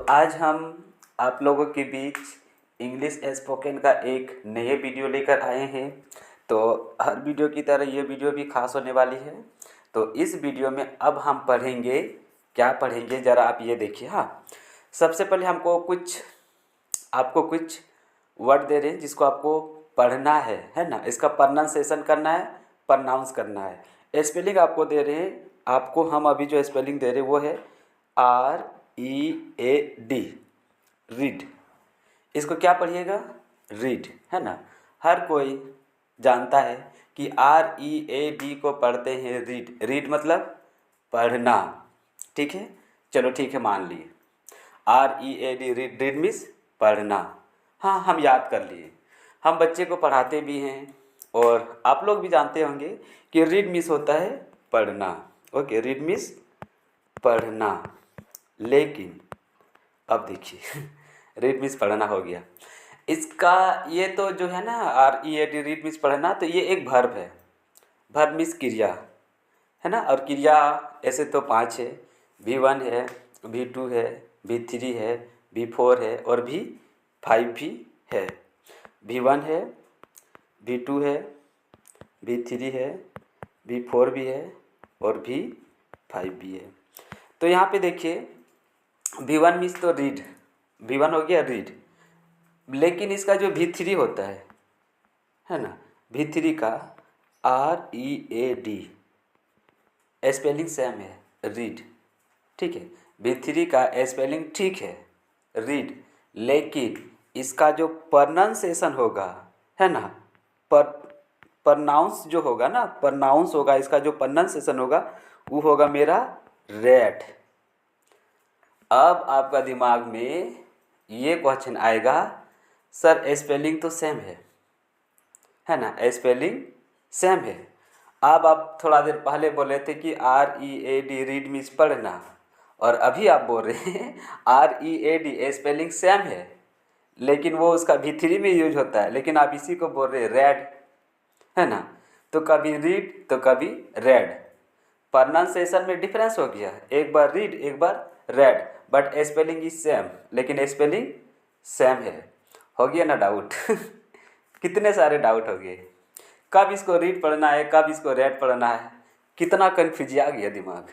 आज हम आप लोगों के बीच इंग्लिश स्पोकन का एक नए वीडियो लेकर आए हैं। तो हर वीडियो की तरह ये वीडियो भी खास होने वाली है। तो इस वीडियो में अब हम पढ़ेंगे, क्या पढ़ेंगे ज़रा आप ये देखिए। हाँ, सबसे पहले आपको कुछ वर्ड दे रहे हैं जिसको आपको पढ़ना है ना। इसका प्रोनाउंसिएशन करना है, प्रनाउंस करना है। स्पेलिंग आपको दे रहे हैं, आपको हम अभी जो स्पेलिंग दे रहे हैं वो है READ, रीड। इसको क्या पढ़िएगा? रीड, है ना। हर कोई जानता है कि READ को पढ़ते हैं रीड। रीड मतलब पढ़ना, ठीक है। चलो ठीक है, मान लिए READ, रीड। रीड मीन्स पढ़ना। हाँ, हम याद कर लिए, हम बच्चे को पढ़ाते भी हैं और आप लोग भी जानते होंगे कि रीड मीन्स होता है पढ़ना। ओके, रीड मीन्स पढ़ना। लेकिन अब देखिए रीड मीन्स पढ़ना हो गया। इसका ये तो जो है ना READ, रीड मीन्स पढ़ना, तो ये एक वर्ब है। वर्ब मीन्स क्रिया, है ना। और क्रिया ऐसे तो 5 है। V1 है, V2 है, V3 है, V4 है और V5 भी है। V1 है, V2 है, V3 है, V4 भी है और V5 भी है। तो यहाँ पे देखिए V1 मीन्स तो रीड, V1 हो गया रीड। लेकिन इसका जो V3 होता है ना, V3 का READ स्पेलिंग सेम है, रीड, ठीक है। V3 का स्पेलिंग ठीक है, रीड। लेकिन इसका जो प्रोनाउंसिएशन होगा, है ना, पर प्रनाउंस जो होगा ना, प्रनाउंस होगा, इसका जो प्रोनाउंसिएशन होगा वो होगा मेरा रेड। अब आपका दिमाग में ये क्वेश्चन आएगा, सर स्पेलिंग तो सेम है ना, स्पेलिंग सेम है। अब आप थोड़ा देर पहले बोले थे कि READ, रीड मीन्स पढ़ना, और अभी आप बोल रहे हैं READ स्पेलिंग सेम है, लेकिन वो उसका V3 में यूज होता है, लेकिन आप इसी को बोल रहे हैं रेड, है ना। तो कभी रीड तो कभी रेड, प्रोनाउंसिएशन में डिफरेंस हो गया, एक बार रीड एक बार read, but spelling is same, लेकिन स्पेलिंग सेम है। हो गया ना डाउट कितने सारे डाउट हो गए, कब इसको रीड पढ़ना है कब इसको रेड पढ़ना है, कितना कन्फ्यूज आ गया दिमाग।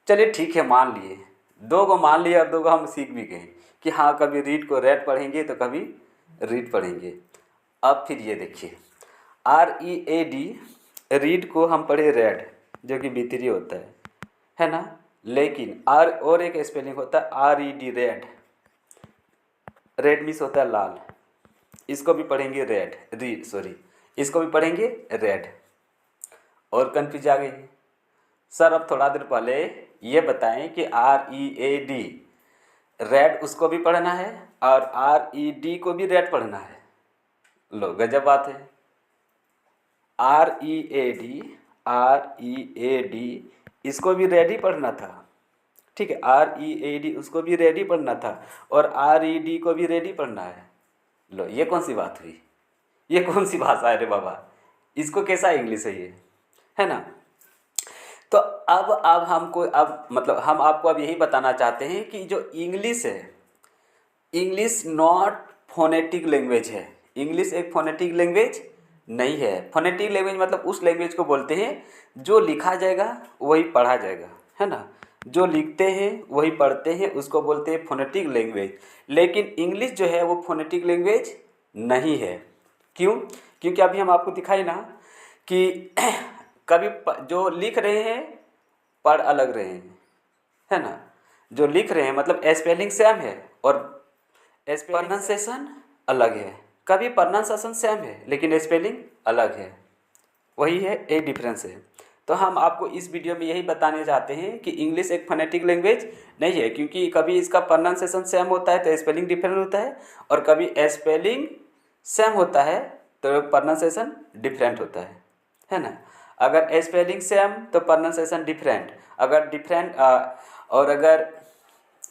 चलिए ठीक है, मान लिए, 2 को मान लिए और 2 को हम सीख भी गए कि हाँ कभी रीड को रेड पढ़ेंगे तो कभी रीड पढ़ेंगे। अब फिर ये देखिए READ, रीड को हम पढ़े रेड, जो कि V3 होता है ना। लेकिन और एक स्पेलिंग होता है RED, रेड। रेड मीन्स होता है लाल, इसको भी पढ़ेंगे रेड, रीड सॉरी, इसको भी पढ़ेंगे रेड। और कन्फ्यूज आ गई सर। अब थोड़ा देर पहले ये बताएं कि READ, रेड उसको भी पढ़ना है और RED को भी रेड पढ़ना है। लो गजब बात है। READ इसको भी रेड ही पढ़ना था, ठीक है। READ उसको भी रेड ही पढ़ना था और RED को भी रेड ही पढ़ना है। लो ये कौन सी बात हुई, ये कौन सी भाषा है रे बाबा, इसको कैसा इंग्लिश है ये, है ना। तो अब हमको अब मतलब हम आपको अब यही बताना चाहते हैं कि जो इंग्लिश है, इंग्लिश नॉट फोनेटिक लैंग्वेज है। इंग्लिश एक फोनेटिक लैंग्वेज नहीं है। फोनेटिक लैंग्वेज मतलब उस लैंग्वेज को बोलते हैं जो लिखा जाएगा वही पढ़ा जाएगा, है ना। जो लिखते हैं वही पढ़ते हैं, उसको बोलते हैं फोनेटिक लैंग्वेज। लेकिन इंग्लिश जो है वो फोनेटिक लैंग्वेज नहीं है। क्यों? क्योंकि अभी हम आपको दिखाई ना कि कभी जो लिख रहे हैं पढ़ अलग रहे हैं, है ना। जो लिख रहे हैं मतलब स्पेलिंग सेम है और प्रोनाउंसिएशन अलग है। कभी प्रोनाउंसिएशन सेम है लेकिन स्पेलिंग अलग है, वही है, ये डिफरेंस है। तो हम आपको इस वीडियो में यही बताने चाहते हैं कि इंग्लिश एक फोनेटिक लैंग्वेज नहीं है, क्योंकि कभी इसका प्रोनाउंसिएशन सेम होता है तो स्पेलिंग डिफरेंट होता है, और कभी स्पेलिंग सेम होता है तो प्रोनाउंसिएशन डिफरेंट होता है ना। अगर स्पेलिंग सेम तो प्रोनाउंसिएशन डिफरेंट, अगर डिफरेंट और अगर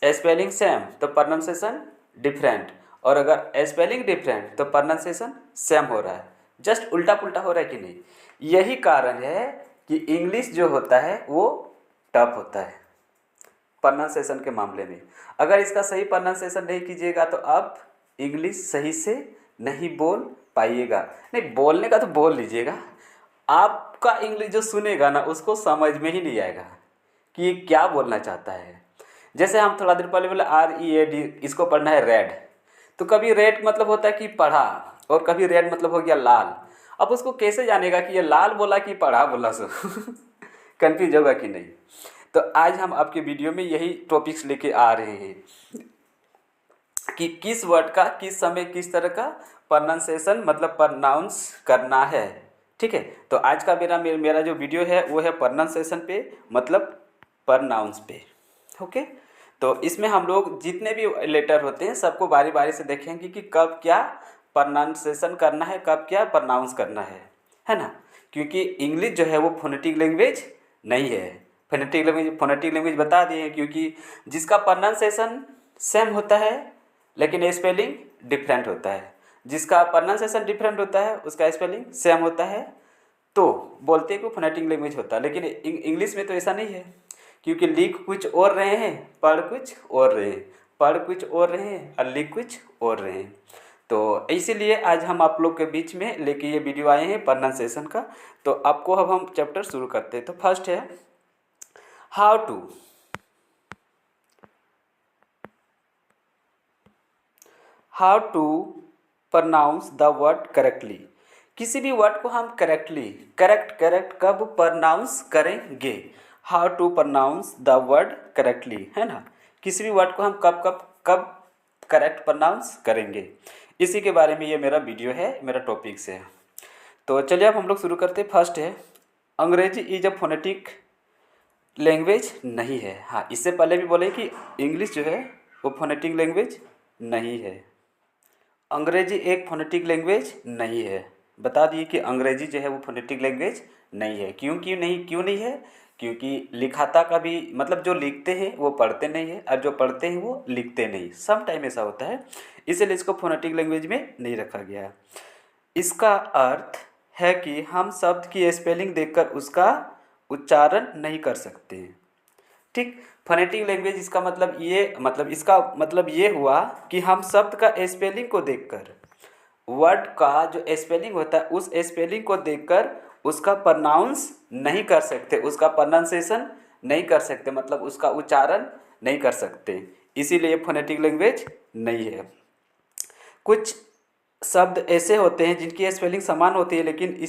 स्पेलिंग सेम तो प्रोनाउंसिएशन डिफरेंट, और अगर स्पेलिंग डिफरेंट तो प्रोनाउंसिएशन सेम हो रहा है। जस्ट उल्टा पुल्टा हो रहा है कि नहीं। यही कारण है कि इंग्लिश जो होता है वो टफ होता है प्रोनाउंसिएशन के मामले में। अगर इसका सही प्रोनाउंसिएशन नहीं कीजिएगा तो आप इंग्लिश सही से नहीं बोल पाइएगा। नहीं, बोलने का तो बोल लीजिएगा, आपका इंग्लिश जो सुनेगा ना उसको समझ में ही नहीं आएगा कि ये क्या बोलना चाहता है। जैसे हम थोड़ा देर पहले बोले READ, इसको पढ़ना है रेड, तो कभी रेड मतलब होता है कि पढ़ा, और कभी रेड मतलब हो गया लाल। अब उसको कैसे जानेगा कि ये लाल बोला कि पढ़ा बोला सो कंफ्यूज होगा कि नहीं। तो आज हम आपके वीडियो में यही टॉपिक्स लेके आ रहे हैं कि किस वर्ड का किस समय किस तरह का प्रोनाउंसिएशन मतलब प्रोनाउंस करना है। ठीक है, तो आज का मेरा जो वीडियो है वो है प्रोनाउंसिएशन पे, मतलब प्रोनाउंस पे। ओके, तो इसमें हम लोग जितने भी लेटर होते हैं सबको बारी बारी से देखेंगे कि कब क्या प्रोनाउंसिएशन करना है, कब क्या प्रोनाउंस करना है ना। क्योंकि इंग्लिश जो है वो फोनेटिक लैंग्वेज नहीं है। फोनेटिक लैंग्वेज बता दिए हैं, क्योंकि जिसका प्रोनाउंसिएशन सेम होता है लेकिन स्पेलिंग डिफरेंट होता है, जिसका प्रोनाउंसिएशन डिफरेंट होता है उसका स्पेलिंग सेम होता है, तो बोलते हैं कि फोनेटिक लैंग्वेज होता है। लेकिन इंग्लिश में तो ऐसा नहीं है, क्योंकि लिख कुछ और रहे हैं, पढ़ कुछ और रहे हैं, पढ़ कुछ और रहे हैं और लिख कुछ और रहे हैं। तो इसीलिए आज हम आप लोग के बीच में लेके ये वीडियो आए हैं प्रोनाउंसिएशन का। तो आपको अब हम चैप्टर शुरू करते हैं। तो फर्स्ट है how to pronounce the word correctly. किसी भी वर्ड को हम करेक्ट कब प्रोनाउंस करेंगे। How to pronounce the word correctly, है ना। किसी भी वर्ड को हम कब करेक्ट प्रोनाउंस करेंगे, इसी के बारे में ये मेरा वीडियो है, मेरा टॉपिक्स है। तो चलिए अब हम लोग शुरू करते हैं। फर्स्ट है अंग्रेजी इज अ फोनेटिक लैंग्वेज नहीं है। हाँ, इससे पहले भी बोले कि इंग्लिश जो है वो फोनेटिक लैंग्वेज नहीं है। अंग्रेजी एक फोनेटिक लैंग्वेज नहीं है। बता दिए कि अंग्रेजी जो है वो फोनेटिक लैंग्वेज नहीं है। क्यों नहीं है? क्योंकि लिखाता का भी मतलब जो लिखते हैं वो पढ़ते नहीं है, और जो पढ़ते हैं वो लिखते नहीं। सम टाइम ऐसा होता है, इसीलिए इसको फोनेटिक लैंग्वेज में नहीं रखा गया है। इसका अर्थ है कि हम शब्द की स्पेलिंग देखकर उसका उच्चारण नहीं कर सकते हैं। ठीक, फोनेटिक लैंग्वेज इसका मतलब ये हुआ कि हम शब्द का स्पेलिंग को देखकर, वर्ड का जो स्पेलिंग होता है उस स्पेलिंग को देखकर उसका प्रोनाउंस नहीं कर सकते, उसका प्रोनाउंसिएशन नहीं कर सकते, मतलब उसका उच्चारण नहीं कर सकते। इसीलिए फोनेटिक लैंग्वेज नहीं है। कुछ शब्द ऐसे होते हैं जिनकी स्पेलिंग समान होती है, लेकिन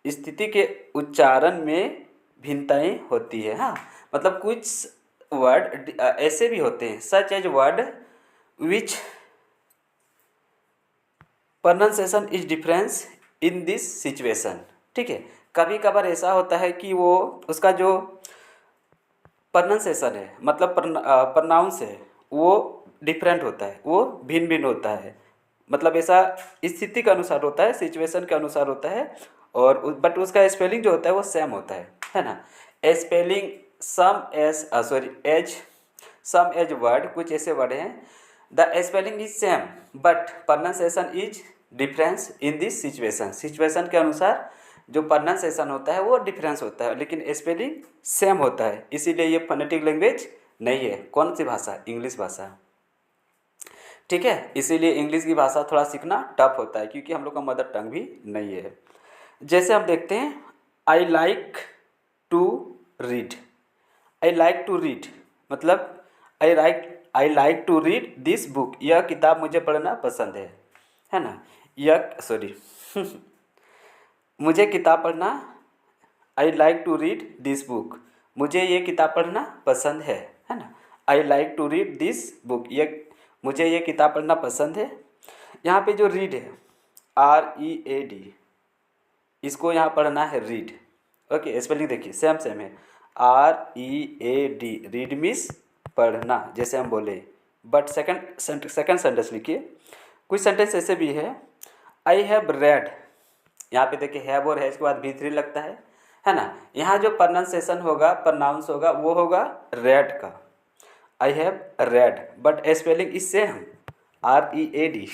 स्थिति के उच्चारण में भिन्नताएं होती है। हाँ, मतलब कुछ वर्ड ऐसे भी होते हैं, such as word which pronunciation is difference in this situation. ठीक है, कभी कभार ऐसा होता है कि वो उसका जो प्रोनाउंसिएशन है मतलब प्रोनाउंस है वो डिफरेंट होता है, वो भिन्न भिन्न होता है। मतलब ऐसा स्थिति के अनुसार होता है, सिचुएशन के अनुसार होता है, और बट उसका स्पेलिंग जो होता है वो सेम होता है ना। स्पेलिंग सम एज वर्ड, कुछ ऐसे वर्ड हैं the spelling is same but pronunciation is difference in this situation के अनुसार जो प्रोनाउंसिएशन होता है वो डिफरेंस होता है, लेकिन स्पेलिंग सेम होता है। इसीलिए ये फोनेटिक लैंग्वेज नहीं है। कौन सी भाषा? इंग्लिश भाषा। ठीक है, इसीलिए इंग्लिश की भाषा थोड़ा सीखना टफ होता है, क्योंकि हम लोग का मदर टंग भी नहीं है। जैसे हम देखते हैं I like to read. I like to read मतलब I like to read this book, यह किताब मुझे पढ़ना पसंद है ना। मुझे किताब पढ़ना, I like to read this book, मुझे ये किताब पढ़ना पसंद है ना। I like to read this book, मुझे ये किताब पढ़ना पसंद है। यहाँ पे जो रीड है READ, इसको यहाँ पढ़ना है रीड। ओके, स्पेलिंग देखिए सेम है, READ, रीड मीन्स पढ़ना, जैसे हम बोले। बट सेकंड सेंटेंस लिखिए। कुछ सेंटेंस ऐसे भी है आई हैव रेड, यहाँ पे देखिए हैव और हैज के बाद V3 लगता है ना। यहाँ जो प्रोनाउंस होगा वो होगा रेड का, आई have red, but spelling is same READ।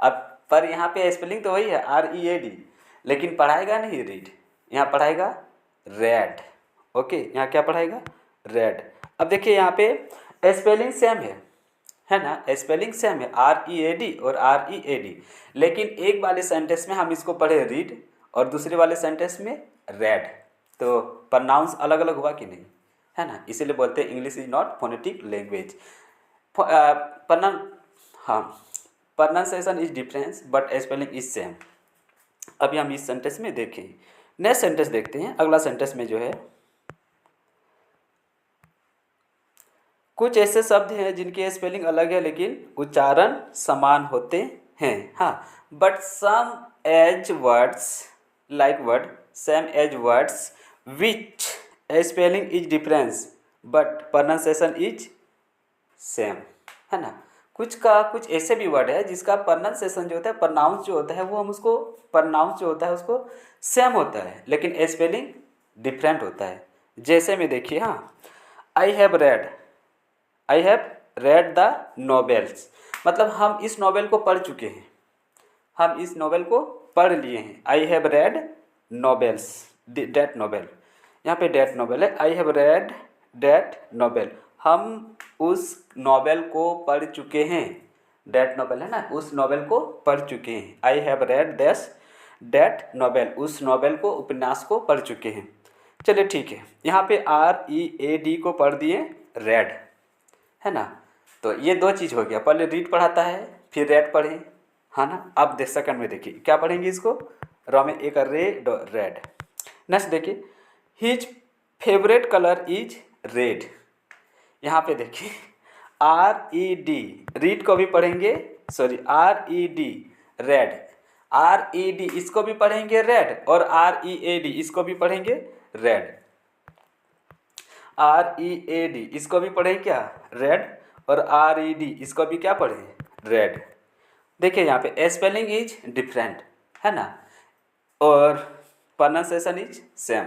अब पर यहाँ पे स्पेलिंग तो वही है READ, लेकिन पढ़ाएगा नहीं रीड, यहाँ पढ़ाएगा रेड। ओके, यहाँ क्या पढ़ाएगा? रेड। अब देखिए यहाँ पे स्पेलिंग सेम है ना, स्पेलिंग सेम है, READ और READ, लेकिन एक वाले सेंटेंस में हम इसको पढ़े रीड और दूसरे वाले सेंटेंस में रेड, तो प्रनाउंस अलग अलग हुआ कि नहीं, है ना, इसीलिए बोलते हैं English is not phonetic language. Pronoun हाँ, pronunciation is difference but spelling is same. अभी हम इस सेंटेंस में देखें, नेक्स्ट सेंटेंस देखते हैं। अगला सेंटेंस में जो है कुछ ऐसे शब्द हैं जिनकी स्पेलिंग अलग है लेकिन उच्चारण समान होते हैं। हाँ, but same as words like word same as words which spelling is difference but pronunciation is same, है ना। कुछ ऐसे भी वर्ड है जिसका प्रोनाउंसिएशन जो होता है, प्रोनाउंस जो होता है वो हम उसको प्रोनाउंस जो होता है उसको सेम होता है लेकिन स्पेलिंग डिफरेंट होता है। जैसे में देखिए, हाँ, आई हैव रेड द नॉवेल्स, मतलब हम इस नॉवेल को पढ़ चुके हैं, हम इस नॉवेल को पढ़ लिए हैं। I have read novels, that novel, यहाँ पे डेट नॉवेल है, I have read that novel, हम उस नॉवेल को पढ़ चुके हैं, डेट नॉवेल है ना, उस नॉवेल को पढ़ चुके हैं। I have read that novel, उस नॉवेल को, उपन्यास को पढ़ चुके हैं। चलिए ठीक है, यहाँ पे READ को पढ़ दिए रेड, है ना। तो ये दो चीज़ हो गया, पहले रीड पढ़ाता है फिर रेड पढ़े, है ना। अब देख सेकंड में देखिए क्या पढ़ेंगे इसको, रॉ में एक रेड। नेक्स्ट देखिए, his favourite colour is red, यहाँ पे देखिए RED, रीड को भी पढ़ेंगे, सॉरी RED रेड, RED इसको भी पढ़ेंगे रेड और READ इसको भी पढ़ेंगे रेड, READ इसको भी पढ़े क्या रेड और RED इसको भी क्या पढ़े रेड। देखिए यहाँ पे स्पेलिंग इज डिफरेंट, है ना, और pronunciation is same,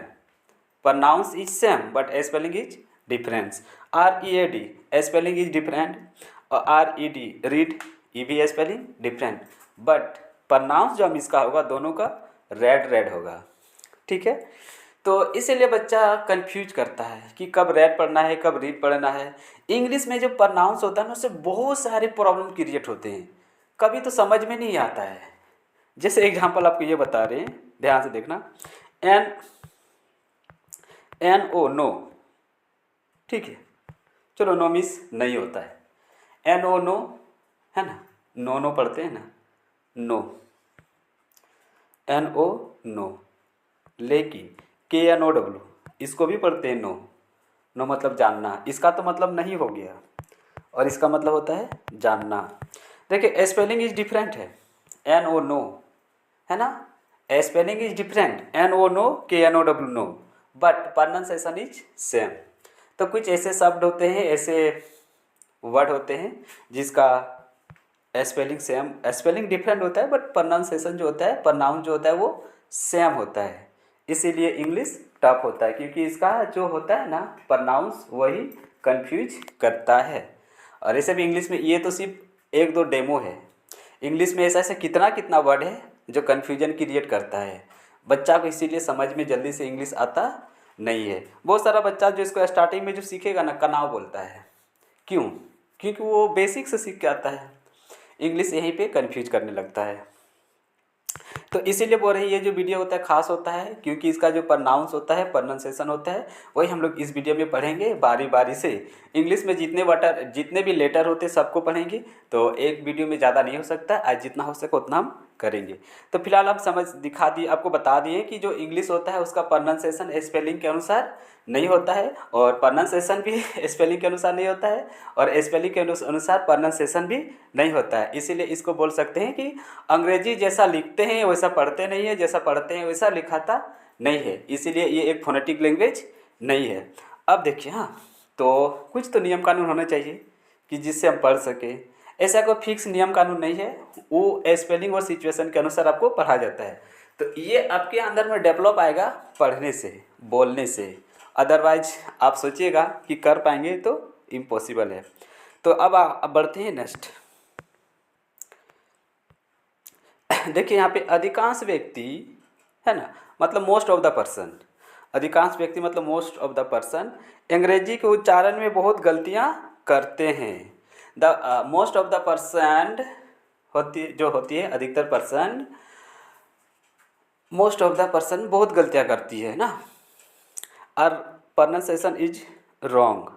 pronounce is same but spelling is difference। READ spelling is different और RED read ये भी spelling different but pronounce जो हम इसका होगा दोनों का रेड होगा, ठीक है। तो इसीलिए बच्चा कंफ्यूज करता है कि कब रेड पढ़ना है कब रीड पढ़ना है। इंग्लिश में जो प्रनाउंस होता है ना उससे बहुत सारे प्रॉब्लम क्रिएट होते हैं, कभी तो समझ में नहीं आता है। जैसे एग्जांपल आपको ये बता रहे हैं, ध्यान से देखना, NO नो, ठीक है, चलो नो मिस नहीं होता है, NO नो, है ना, नो पढ़ते हैं ना, नो, NO नो, लेकिन KNOW इसको भी पढ़ते हैं नो मतलब जानना, इसका तो मतलब नहीं हो गया और इसका मतलब होता है जानना। देखिए स्पेलिंग इज डिफरेंट है, NO नो, है ना, spelling is different, NO no KNOW know, but pronunciation is same. तो कुछ ऐसे शब्द होते हैं, ऐसे वर्ड होते हैं जिसका स्पेलिंग सेम, स्पेलिंग डिफरेंट होता है बट प्रोनाउंसिएशन जो होता है, प्रोनाउंस जो होता है वो सेम होता है। इसीलिए इंग्लिश टफ होता है क्योंकि इसका जो होता है ना प्रोनाउंस वही कंफ्यूज करता है। और ऐसे भी इंग्लिश में ये तो सिर्फ एक दो डेमो है, इंग्लिश में ऐसा ऐसा कितना वर्ड है जो कन्फ्यूजन क्रिएट करता है बच्चा को, इसीलिए समझ में जल्दी से इंग्लिश आता नहीं है। बहुत सारा बच्चा जो इसको स्टार्टिंग में जो सीखेगा ना कनाव बोलता है, क्यों, क्योंकि वो बेसिक से सीख के आता है, इंग्लिश यहीं पे कंफ्यूज करने लगता है। तो इसीलिए बोल रहे हैं ये जो वीडियो होता है खास होता है क्योंकि इसका जो प्रनाउंस होता है, प्रोनाउंसिएशन होता है, वही हम लोग इस वीडियो में पढ़ेंगे बारी बारी से। इंग्लिश में जितने भी लेटर होते हैं सबको पढ़ेंगे, तो एक वीडियो में ज़्यादा नहीं हो सकता, आज जितना हो सके उतना हम करेंगे। तो फिलहाल हम समझ दिखा दिए, आपको बता दिए कि जो इंग्लिश होता है उसका प्रोनाउंसिएशन स्पेलिंग के अनुसार नहीं होता है और प्रोनाउंसिएशन भी स्पेलिंग के अनुसार नहीं होता है और स्पेलिंग के अनुसार प्रोनाउंसिएशन भी नहीं होता है। इसीलिए इसको बोल सकते हैं कि अंग्रेजी जैसा लिखते हैं वैसा पढ़ते नहीं है, जैसा पढ़ते हैं वैसा लिखाता नहीं है, इसीलिए ये एक फोनेटिक लैंग्वेज नहीं है। अब देखिए, हाँ, तो कुछ तो नियम कानून होने चाहिए कि जिससे हम पढ़ सकें। ऐसा कोई फिक्स नियम कानून नहीं है, वो स्पेलिंग और सिचुएशन के अनुसार आपको पढ़ा जाता है। तो ये आपके अंदर में डेवलप आएगा पढ़ने से, बोलने से, अदरवाइज आप सोचिएगा कि कर पाएंगे तो इम्पॉसिबल है। तो अब बढ़ते हैं नेक्स्ट। देखिए यहाँ पे अधिकांश व्यक्ति, है ना, मतलब मोस्ट ऑफ द पर्सन अधिकांश व्यक्ति मतलब मोस्ट ऑफ द पर्सन अंग्रेजी के उच्चारण में बहुत गलतियां करते हैं। The most of the person होती है अधिकतर person, most of the person बहुत गलतियां करती है ना। Our pronunciation is wrong.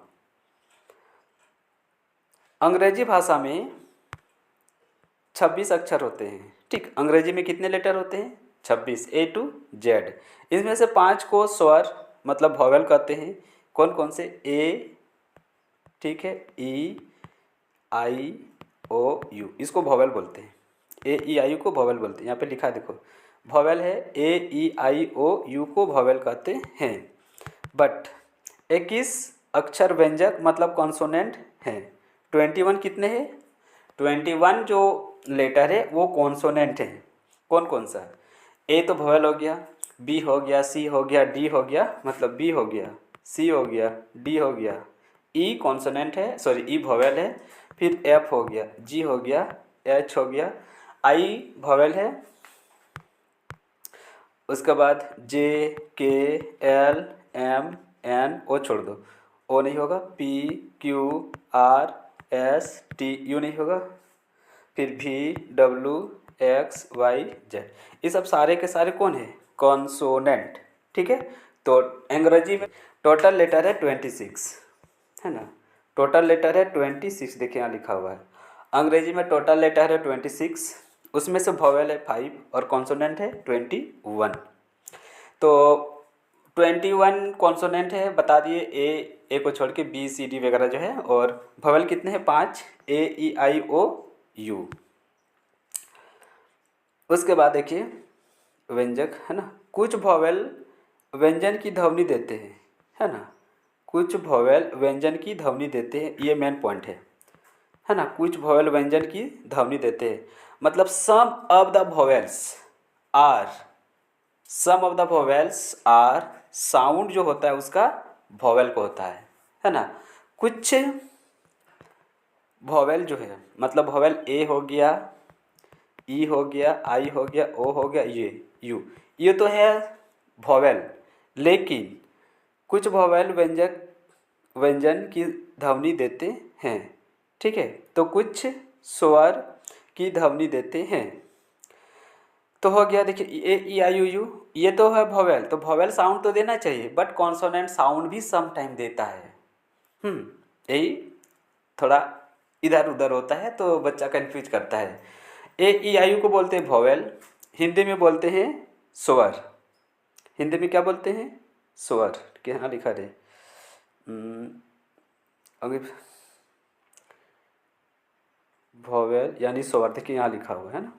अंग्रेजी भाषा में 26 अक्षर होते हैं। ठीक, अंग्रेजी में कितने लेटर होते हैं? 26, A to Z। इसमें से 5 को स्वर मतलब वॉवेल कहते हैं। कौन कौन से? ए, ठीक है, ई, आई, ओ, यू, इसको वॉवेल बोलते हैं। ए, ई, आई, यू को वॉवेल बोलते हैं। यहाँ पे लिखा है देखो, वॉवेल है। ए, ई, आई, ओ, यू को वॉवेल कहते हैं। बट 21 अक्षर व्यंजक मतलब कॉन्सोनेंट हैं। 21 कितने हैं? 21 जो लेटर है वो कॉन्सोनेंट है। कौन कौन सा? ए तो वॉवेल हो गया, बी हो गया, सी हो गया, डी हो गया, मतलब बी हो गया, सी हो गया, डी हो गया, ई कॉन्सोनेंट है, सॉरी ई वॉवेल है, फिर एफ हो गया, जी हो गया, एच हो गया, आई वॉवेल है, उसके बाद जे, के, एल, एम, एन, ओ छोड़ दो, ओ नहीं होगा, P, Q, R, S, T, U नहीं होगा, फिर V, W, X, Y, Z, ये सब सारे के सारे कौन है? कॉन्सोनेंट। ठीक है, तो अंग्रेजी में टोटल लेटर है 26, है ना। टोटल लेटर है 26, देखिए यहाँ लिखा हुआ है। अंग्रेजी में टोटल लेटर है 26, उसमें से वॉवेल है 5 और कॉन्सोनेंट है 21। तो 21 कॉन्सोनेंट है, बता दिए। ए को छोड़ के बी, सी, डी वगैरह जो है, और वॉवेल कितने हैं? 5, ए, ई, आई, ओ, यू। उसके बाद देखिए व्यंजक, है ना। कुछ वॉवेल व्यंजन की ध्वनि देते हैं, है ना। कुछ वॉवेल व्यंजन की ध्वनि देते हैं, ये मेन पॉइंट है ना। कुछ वॉवेल व्यंजन की ध्वनि देते हैं, मतलब some of the vowels are, some of the vowels are, sound जो होता है उसका वॉवेल को होता है ना। कुछ वॉवेल जो है, मतलब वॉवेल ए हो गया, ई हो गया, आई हो गया, ओ हो गया, ये तो है वॉवेल। लेकिन कुछ वॉवेल व्यंजन की ध्वनि देते हैं। ठीक है, तो कुछ स्वर की ध्वनि देते हैं। तो हो गया, देखिए ए, ई, आई, ओ, यू, ये तो है वॉवेल, तो वॉवेल साउंड तो देना चाहिए, बट कॉन्सोनेंट साउंड भी सम टाइम देता है। यही थोड़ा इधर उधर होता है तो बच्चा कंफ्यूज करता है। ए, ई, आई, यू को बोलते हैं वॉवेल, हिंदी में बोलते हैं स्वर। हिंदी में क्या बोलते हैं? स्वर। क्या लिखा रहे? अभी वॉवेल यानी स्वर, देखिए यहाँ लिखा हुआ है ना।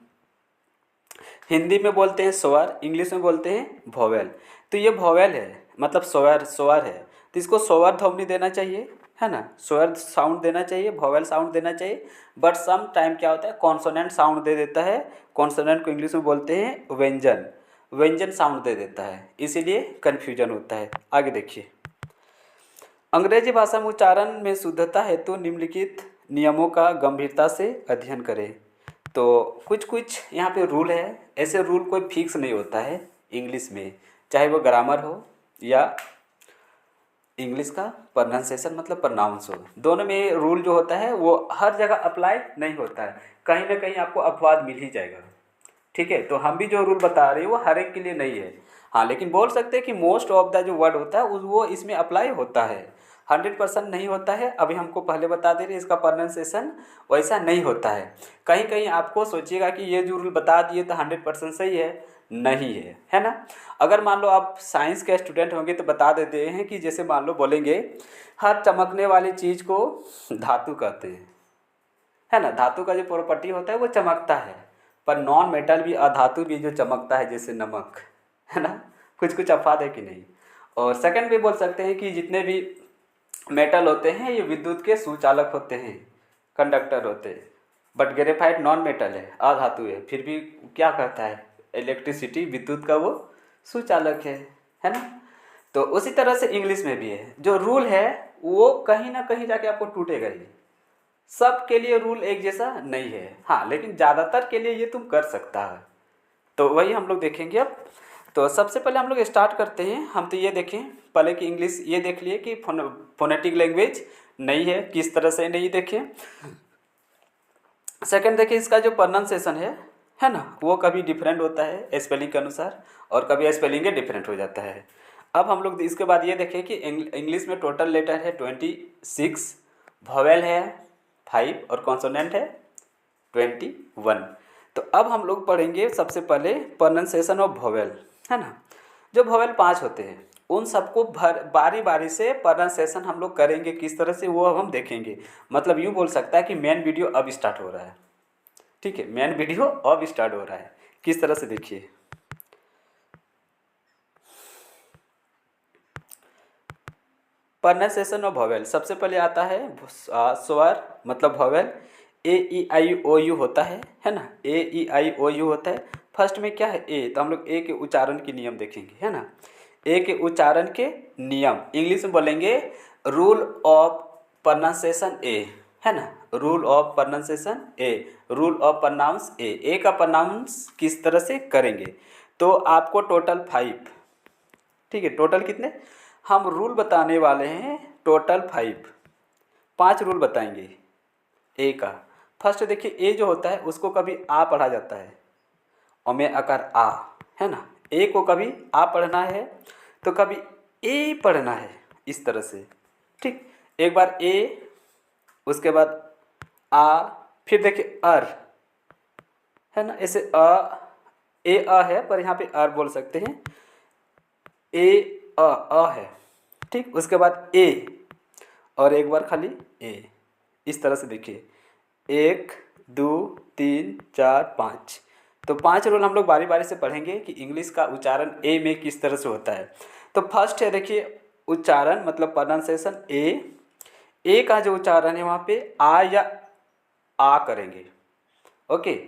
हिंदी में बोलते हैं स्वर, इंग्लिश में बोलते हैं वॉवेल। तो ये वॉवेल है, मतलब स्वर है, तो इसको स्वर ध्वनि देना चाहिए, है ना। स्वर साउंड देना चाहिए, वॉवेल साउंड देना चाहिए, बट सम टाइम क्या होता है? कॉन्सोनेंट साउंड दे देता है। कॉन्सोनेंट को इंग्लिश में बोलते हैं व्यंजन, व्यंजन साउंड दे देता है, इसीलिए कन्फ्यूजन होता है। आगे देखिए, अंग्रेजी भाषा में उच्चारण में शुद्धता हेतु निम्नलिखित नियमों का गंभीरता से अध्ययन करें। तो कुछ कुछ यहाँ पे रूल है, ऐसे रूल कोई फिक्स नहीं होता है इंग्लिश में, चाहे वो ग्रामर हो या इंग्लिश का प्रोनाउंसिएशन मतलब प्रोनाउंस हो, दोनों में रूल जो होता है वो हर जगह अप्लाई नहीं होता है, कहीं ना कहीं आपको अपवाद मिल ही जाएगा। ठीक है, तो हम भी जो रूल बता रहे हैं वो हर एक के लिए नहीं है। हाँ, लेकिन बोल सकते हैं कि मोस्ट ऑफ द जो वर्ड होता है वो इसमें अप्लाई होता है, 100% नहीं होता है। अभी हमको पहले बता दे रहे, इसका प्रोनाउंसिएशन वैसा नहीं होता है। कहीं कहीं आपको सोचिएगा कि ये जो रूल बता दिए तो 100% सही है, नहीं है ना। अगर मान लो आप साइंस के स्टूडेंट होंगे तो बता देते हैं कि जैसे मान लो बोलेंगे हर चमकने वाली चीज़ को धातु कहते हैं, है ना। धातु का जो प्रॉपर्टी होता है वो चमकता है, पर नॉन मेटल भी, अधातु भी जो चमकता है, जैसे नमक, है ना। कुछ कुछ अफवाद है कि नहीं। और सेकंड भी बोल सकते हैं कि जितने भी मेटल होते हैं ये विद्युत के सुचालक होते हैं, कंडक्टर होते हैं, बट ग्रेफाइट नॉन मेटल है, अधातु है, फिर भी क्या कहता है? इलेक्ट्रिसिटी, विद्युत का वो सुचालक है ना। तो उसी तरह से इंग्लिश में भी है, जो रूल है वो कहीं ना कहीं जाके आपको टूटेगा ही। सब के लिए रूल एक जैसा नहीं है, हाँ, लेकिन ज़्यादातर के लिए ये तुम कर सकता है। तो वही हम लोग देखेंगे अब। तो सबसे पहले हम लोग स्टार्ट करते हैं। हम तो ये देखें पहले कि इंग्लिश ये देख लिए कि फोनेटिक लैंग्वेज नहीं है, किस तरह से नहीं देखें। सेकंड देखिए इसका जो प्रोनाउंसिएशन है ना, वो कभी डिफरेंट होता है स्पेलिंग के अनुसार, और कभी स्पेलिंग डिफरेंट हो जाता है। अब हम लोग इसके बाद ये देखें कि इंग्लिश में टोटल लेटर है 26, वॉवेल है 5 और कॉन्सोनेंट है 21। तो अब हम लोग पढ़ेंगे सबसे पहले प्रोनाउंसिएशन ऑफ वॉवेल, है ना। जो वॉवेल 5 होते हैं उन सबको बारी बारी से प्रोनाउंसिएशन हम लोग करेंगे किस तरह से, वो अब हम देखेंगे। मतलब यूँ बोल सकता है कि मेन वीडियो अब स्टार्ट हो रहा है, ठीक है, मेन वीडियो अब स्टार्ट हो रहा है। किस तरह से देखिए, प्रोनाउंसिएशन ऑफ वॉवेल। सबसे पहले आता है स्वर, मतलब vowel A E I O you होता है ना, ए ई आई ओ यू होता है। फर्स्ट में क्या है ए, तो हम लोग ए के उच्चारण के नियम देखेंगे, है ना। ए के उच्चारण के नियम इंग्लिश में बोलेंगे रूल ऑफ प्रोनाउंसिएशन ए, है ना, rule of pronunciation A, rule of pronounce A का प्रोनाउंस किस तरह से करेंगे। तो आपको टोटल 5, ठीक है, टोटल कितने हम रूल बताने वाले हैं, टोटल 5 रूल बताएंगे ए का। फर्स्ट देखिए ए जो होता है उसको कभी आ पढ़ा जाता है, और में आकार आ, है ना। ए को कभी आ पढ़ना है तो कभी ए पढ़ना है, इस तरह से, ठीक। एक बार ए, उसके बाद आ, फिर देखिए अर, है ना, ऐसे ए है पर यहाँ पे अर बोल सकते हैं, ए है, ठीक। उसके बाद ए, और एक बार खाली ए, इस तरह से देखिए 1 2 3 4 5। तो 5 रूल हम लोग बारी बारी से पढ़ेंगे कि इंग्लिश का उच्चारण ए में किस तरह से होता है। तो फर्स्ट है देखिए उच्चारण, मतलब प्रोनाउंसिएशन ए का जो उच्चारण है वहाँ पे आ या आ करेंगे, ओके,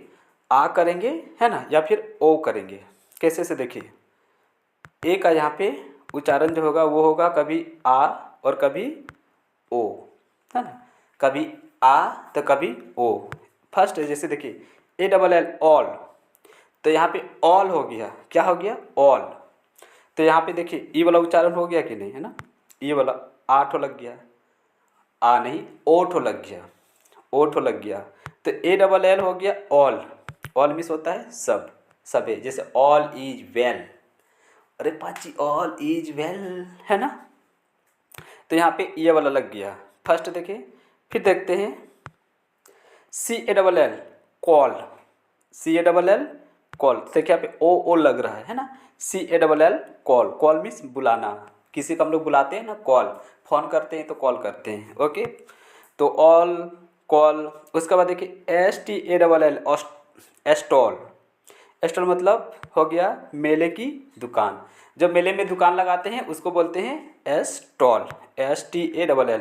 आ करेंगे, है ना, या फिर ओ करेंगे। कैसे से देखिए ए का यहाँ पे उच्चारण जो होगा वो होगा कभी आ और कभी ओ, है ना, कभी आ तो कभी ओ। फर्स्ट जैसे देखिए ए डबल एल ऑल, तो यहाँ पे ऑल हो गया, क्या हो गया ऑल। तो यहाँ पे देखिए ई वाला उच्चारण हो गया कि नहीं, है ना, ई वाला आ ठो लग गया, आ नहीं ओ ठो लग गया, ओ ठो लग गया। तो ए डबल एल हो गया ऑल, ऑल मीन्स होता है सब, सबे, जैसे ऑल इज वेल, अरे पाची ऑल इज वेल, है ना। तो यहाँ पे ये वाला लग गया फर्स्ट देखिए। फिर देखते हैं C A double L call, C A double L call, देखिए यहाँ पे ओ लग रहा है ना, C A double L call, call means बुलाना, किसी को हम लोग बुलाते हैं ना, कॉल, फोन करते हैं तो कॉल करते हैं, ओके। तो ऑल कॉल। उसके बाद देखिए S T A double L Stahl, stall मतलब हो गया मेले की दुकान, जब मेले में दुकान लगाते हैं उसको बोलते हैं स्टॉल, STALL।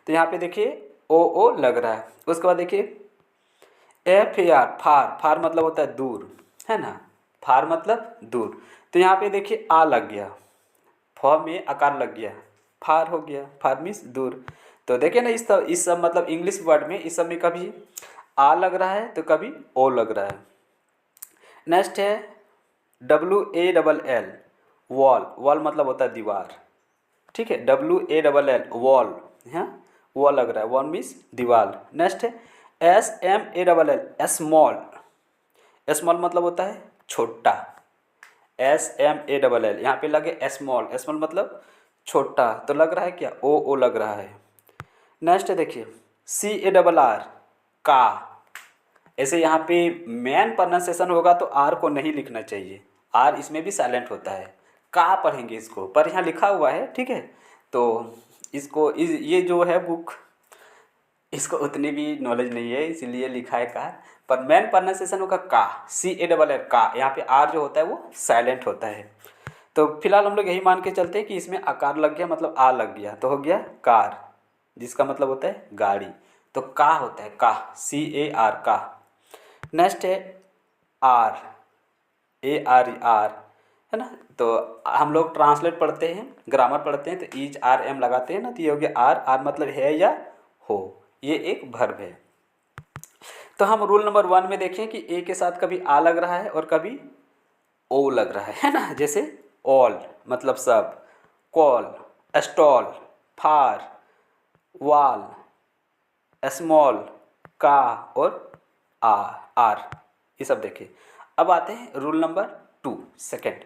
तो यहाँ पे देखिए ओ लग रहा है। उसके बाद देखिए FAR, फार मतलब होता है दूर, है ना, फार मतलब दूर। तो यहाँ पे देखिए आ लग गया, फ में आकार लग गया, फार हो गया, फार मीन्स दूर। तो देखिए ना इस सब मतलब इंग्लिश वर्ड में इस सब में कभी आ लग रहा है तो कभी ओ लग रहा है। नेक्स्ट है WALL वॉल, वॉल मतलब होता है दीवार, ठीक है, WALL वॉल, हाँ वॉल लग रहा है, वॉल मीन्स दीवार। नेक्स्ट है SMALL स्मॉल, स्मॉल मतलब होता है छोटा, SMALL यहाँ पे लगे स्मॉल, स्मॉल मतलब छोटा, तो लग रहा है क्या ओ लग रहा है। नेक्स्ट है देखिए CARR का, ऐसे यहाँ पे मेन प्रोनाउंसिएशन होगा तो आर को नहीं लिखना चाहिए, आर इसमें भी साइलेंट होता है, का पढ़ेंगे इसको, पर यहाँ लिखा हुआ है, ठीक है। तो इसको ये जो है बुक, इसको उतनी भी नॉलेज नहीं है इसीलिए लिखा है का, पर मेन प्रोनाउंसिएशन होगा का, CARR का, यहाँ पे आर जो होता है वो साइलेंट होता है। तो फिलहाल हम लोग यही मान के चलते हैं कि इसमें आकार लग गया मतलब आ लग गया, तो हो गया कार, जिसका मतलब होता है गाड़ी। तो का होता है का, CAR का। नेक्स्ट है आर, ARR, है ना। तो हम लोग ट्रांसलेट पढ़ते हैं, ग्रामर पढ़ते हैं, तो ईज आर एम लगाते हैं ना, तो ये हो गया आर मतलब है या हो, ये एक वर्ब है। तो हम रूल नंबर 1 में देखें कि ए के साथ कभी आ लग रहा है और कभी ओ लग रहा है ना। जैसे ऑल मतलब सब, कॉल, स्टॉल, फार, वाल, स्मॉल, का और आर, ये सब देखिए। अब आते हैं रूल नंबर 2 सेकेंड।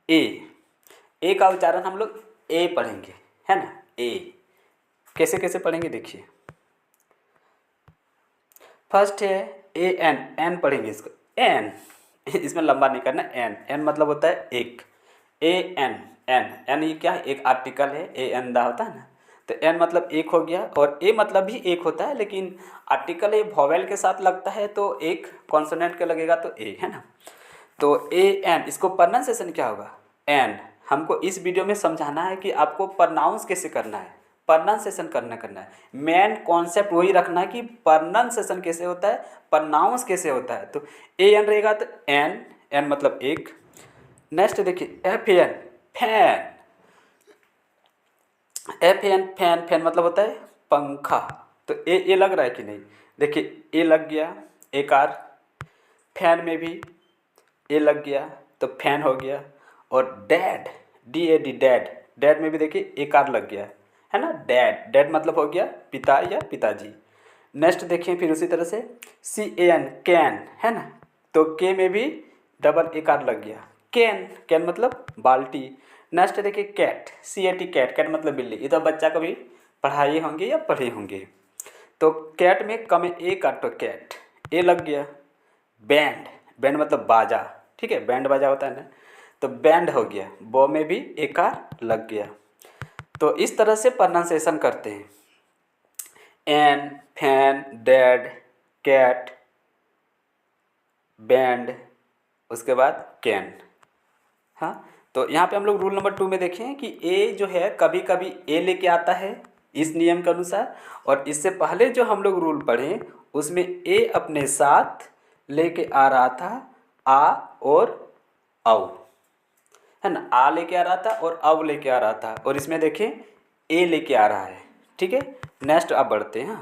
ए का उच्चारण हम लोग ए पढ़ेंगे, है ना। ए कैसे कैसे पढ़ेंगे देखिए। फर्स्ट है ए एन, एन पढ़ेंगे इसको, एन इसमें लंबा नहीं करना, एन, एन मतलब होता है एक, ए एन, एन, एन ये क्या है, एक आर्टिकल है, ए एन दा होता है ना, तो एन मतलब एक हो गया, और ए मतलब भी एक होता है, लेकिन आर्टिकल ए वॉवेल के साथ लगता है तो एक कॉन्सोनेंट के लगेगा तो ए, है ना। तो ए एन, इसको प्रोनाउंसिएशन क्या होगा, एन। हमको इस वीडियो में समझाना है कि आपको प्रोनाउंस कैसे करना है, प्रोनाउंसिएशन करना है। मेन कॉन्सेप्ट वही रखना है कि प्रोनाउंसिएशन कैसे होता है, प्रोनाउंस कैसे होता है। तो ए एन रहेगा तो एन, एन मतलब एक। नेक्स्ट देखिए F N, fan, F N, fan, fan मतलब होता है पंखा। तो ए लग रहा है कि नहीं, देखिए ए लग गया, एक आर, फैन में भी ए लग गया तो फैन हो गया। और dad, D A D, dad, dad में भी देखिए एक आर लग गया, है ना। डैड, डैड मतलब हो गया पिता या पिताजी। नेक्स्ट देखिए फिर उसी तरह से सी ए एन, कैन, है ना, तो के में भी डबल एक आर लग गया, कैन, कैन मतलब बाल्टी। नेक्स्ट देखिए cat, C A T, cat, cat मतलब बिल्ली। ये तो बच्चा कभी पढ़ाए होंगे या पढ़े होंगे। तो कैट में कम ए काटो, कैट, ए लग गया। बैंड, बैंड मतलब बाजा, ठीक है, बैंड बाजा होता है ना, तो बैंड हो गया, बो में भी एक आर लग गया। तो इस तरह से प्रोनाउंसिएशन करते हैं, N, fan, dad, cat, band, उसके बाद कैन। हाँ, तो यहाँ पे हम लोग रूल नंबर 2 में देखें कि ए जो है कभी कभी ए लेके आता है इस नियम के अनुसार, और इससे पहले जो हम लोग रूल पढ़े उसमें ए अपने साथ लेके आ रहा था आ और औ, है ना। आ लेके आ रहा था और अब लेके आ रहा था, और इसमें देखें ए लेके आ रहा है, ठीक है। नेक्स्ट अब बढ़ते हैं।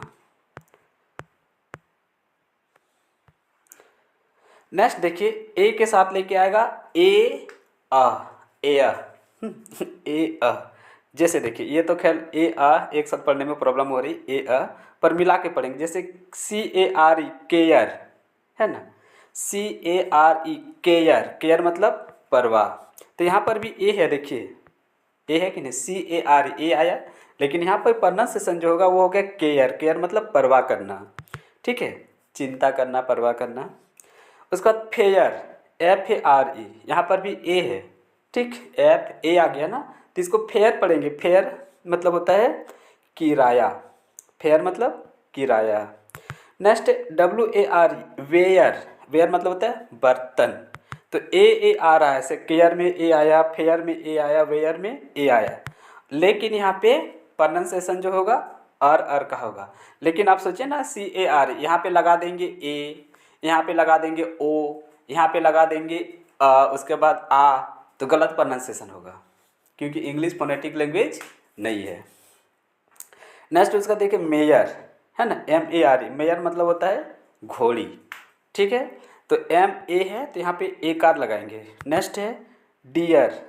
नेक्स्ट देखिए ए के साथ लेके आएगा ए आ, ए आ ए आ। जैसे देखिए ये तो खैर ए आ एक साथ पढ़ने में प्रॉब्लम हो रही, ए आ पर मिला के पढ़ेंगे। जैसे सी ए आर ई, केयर, है ना, C A R E, care, care मतलब परवाह। तो यहाँ पर भी ए है, देखिए ए है कि नहीं, सी ए आर ई, ए आया, लेकिन यहाँ पर प्रोनाउंसिएशन जो होगा वो हो गया केयर, केयर मतलब परवाह करना, ठीक है, चिंता करना, परवाह करना। उसके बाद फेयर, एफ ए आर ई, यहाँ पर भी ए है, ठीक, एफ ए आ गया ना, तो इसको फेयर पढ़ेंगे। फेयर मतलब होता है किराया, फेयर मतलब किराया। Next W A R E, where, where मतलब होता है बर्तन। तो ए आ रहा है, ऐसे केयर में ए आया, फेयर में ए आया, वेयर में ए आया, लेकिन यहाँ पे प्रोनाउंसिएशन जो होगा आर का होगा। लेकिन आप सोचिए ना, सी ए आर, यहाँ पे लगा देंगे ए, यहाँ पे लगा देंगे ओ, यहाँ पे लगा देंगे उसके बाद आ, तो गलत प्रोनाउंसिएशन होगा क्योंकि इंग्लिश फोनेटिक लैंग्वेज नहीं है। नेक्स्ट उसका देखिए मेयर, है ना, M A R E, mayor मतलब होता है घोड़ी, ठीक है। तो एम ए है तो यहाँ पे एक आर लगाएंगे। नेक्स्ट है डियर,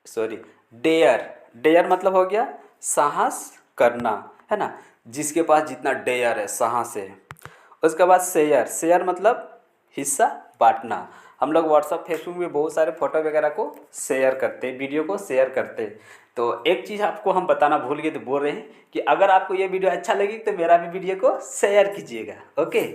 सॉरी डेयर, डेयर मतलब हो गया साहस करना, है ना, जिसके पास जितना डेयर है, साहस है। उसके बाद शेयर, शेयर मतलब हिस्सा बांटना। हम लोग व्हाट्सअप फेसबुक में बहुत सारे फ़ोटो वगैरह को शेयर करते, वीडियो को शेयर करते। तो एक चीज़ आपको हम बताना भूल गए, तो बोल रहे हैं कि अगर आपको ये वीडियो अच्छा लगी तो मेरा भी वीडियो को शेयर कीजिएगा, ओके।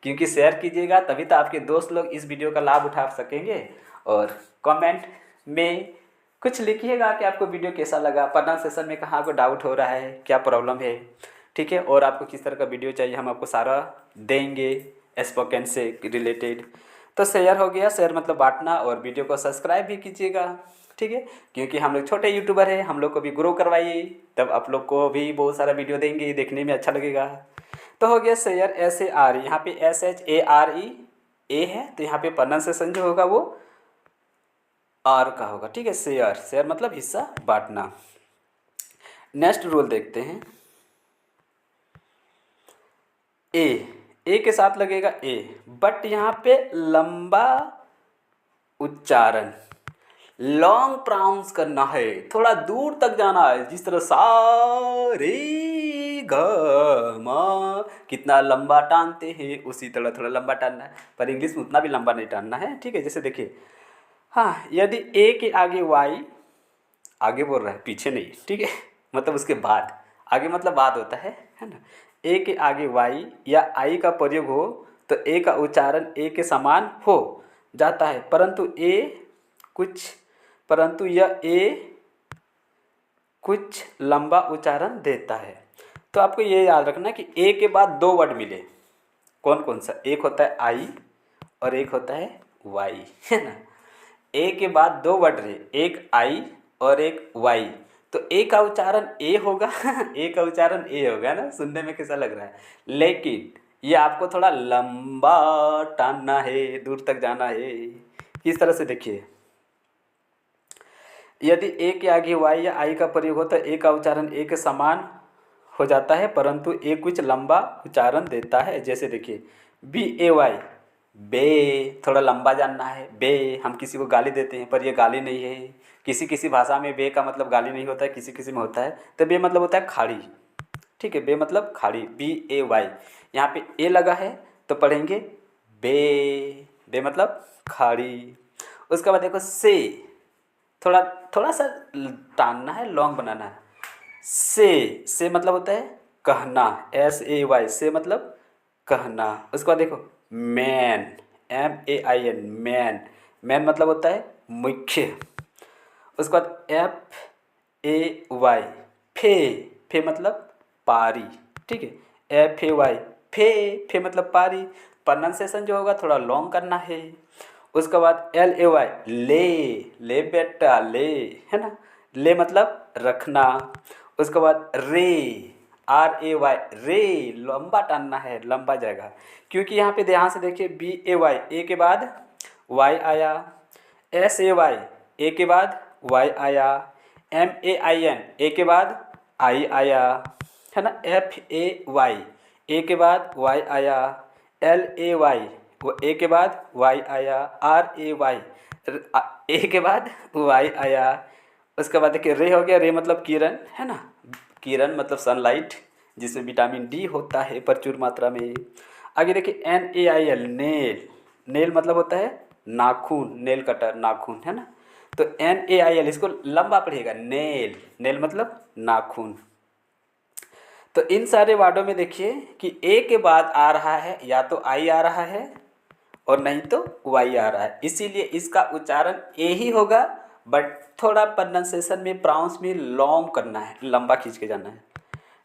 क्योंकि शेयर कीजिएगा तभी तो आपके दोस्त लोग इस वीडियो का लाभ उठा सकेंगे। और कमेंट में कुछ लिखिएगा कि आपको वीडियो कैसा लगा, प्रोनाउंसिएशन में कहाँ आपको डाउट हो रहा है, क्या प्रॉब्लम है, ठीक है, और आपको किस तरह का वीडियो चाहिए हम आपको सारा देंगे स्पोकन से रिलेटेड। तो शेयर हो गया, शेयर मतलब बांटना, और वीडियो को सब्सक्राइब भी कीजिएगा, ठीक है, क्योंकि हम लोग छोटे यूट्यूबर हैं, हम लोग को भी ग्रो करवाइए, तब आप लोग को भी बहुत सारा वीडियो देंगे, देखने में अच्छा लगेगा। तो हो गया शेयर, एस ए आर, यहाँ पे S H A R E, A है तो यहाँ पे प्रोनाउंसिएशन जो होगा वो आर का होगा, ठीक है। शेयर, शेयर मतलब हिस्सा बांटना। नेक्स्ट रूल देखते हैं, ए के साथ लगेगा ए, बट यहाँ पे लंबा उच्चारण लॉन्ग प्रोनाउंस करना है, थोड़ा दूर तक जाना है, जिस तरह सा रे ग म कितना लंबा टानते हैं उसी तरह थोड़ा लंबा टानना है, पर इंग्लिश में उतना भी लंबा नहीं टानना है। ठीक है, जैसे देखिए, हाँ, यदि ए के आगे वाई, आगे बोल रहा है पीछे नहीं, ठीक है, मतलब उसके बाद, आगे मतलब बाद होता है ना। ए के आगे वाई या आई का प्रयोग हो तो ए का उच्चारण ए के समान हो जाता है, कुछ परंतु यह ए कुछ लंबा उच्चारण देता है। तो आपको ये याद रखना कि ए के बाद दो वर्ड मिले, कौन कौन सा, एक होता है आई और एक होता है वाई, है ना। ए के बाद दो वर्ड रहे, एक आई और एक वाई, तो ए का उच्चारण ए होगा ए का उच्चारण ए होगा ना, सुनने में कैसा लग रहा है, लेकिन ये आपको थोड़ा लंबा टानना है, दूर तक जाना है। किस तरह से देखिए, यदि ए के आगे वाई या आई का प्रयोग होता है ए का उच्चारण ए के समान हो जाता है, परंतु ए कुछ लंबा उच्चारण देता है। जैसे देखिए, बी ए वाई, बे, थोड़ा लंबा जानना है। बे, हम किसी को गाली देते हैं पर ये गाली नहीं है। किसी किसी भाषा में बे का मतलब गाली नहीं होता है, किसी किसी में होता है। तो बे मतलब होता है खाड़ी, ठीक है, बे मतलब खाड़ी, बी ए वाई। यहाँ पे ए लगा है तो पढ़ेंगे बे, बे मतलब खाड़ी। उसके बाद देखो से, थोड़ा थोड़ा सा टानना है, लॉन्ग बनाना है। से मतलब होता है कहना, एस ए वाई, से मतलब कहना। उसके बाद देखो man, M A I N, man, man मतलब होता है मुख्य। उसके बाद एफ ए वाई, फे, फे मतलब पारी, ठीक है, एफ ए वाई, फे, फे मतलब पारी। प्रोनाउंसिएशन जो होगा थोड़ा लॉन्ग करना है। उसके बाद एल ए वाई, ले बेटा ले, है ना, ले मतलब रखना। उसके बाद रे, आर ए वाई, रे, लंबा टानना है, लंबा जाएगा, क्योंकि यहाँ पे ध्यान से देखिए, बी ए वाई, ए के बाद वाई आया, एस ए वाई, ए के बाद वाई आया, एम ए आई एन, ए के बाद आई आया, है ना, एफ ए वाई, ए के बाद वाई आया, एल ए वाई, वो ए के बाद वाई आया, आर ए वाई, ए के बाद वाई आया। उसके बाद देखिए रे हो गया, रे मतलब किरण, है ना, किरण मतलब सनलाइट, जिसमें विटामिन डी होता है प्रचुर मात्रा में। आगे देखिए N A I L, nail, nail मतलब होता है नाखून, नेल कटर, नाखून, है ना। तो एन ए आई एल, इसको लंबा पढ़िएगा, नेल, नेल मतलब नाखून। तो इन सारे वर्डों में देखिए कि ए के बाद आ रहा है या तो आई आ रहा है और नहीं तो वाई आ रहा है, इसीलिए इसका उच्चारण ए ही होगा, बट थोड़ा प्रोनाउंसिएशन में, प्राउंस में लॉन्ग करना है, लंबा खींच के जाना है।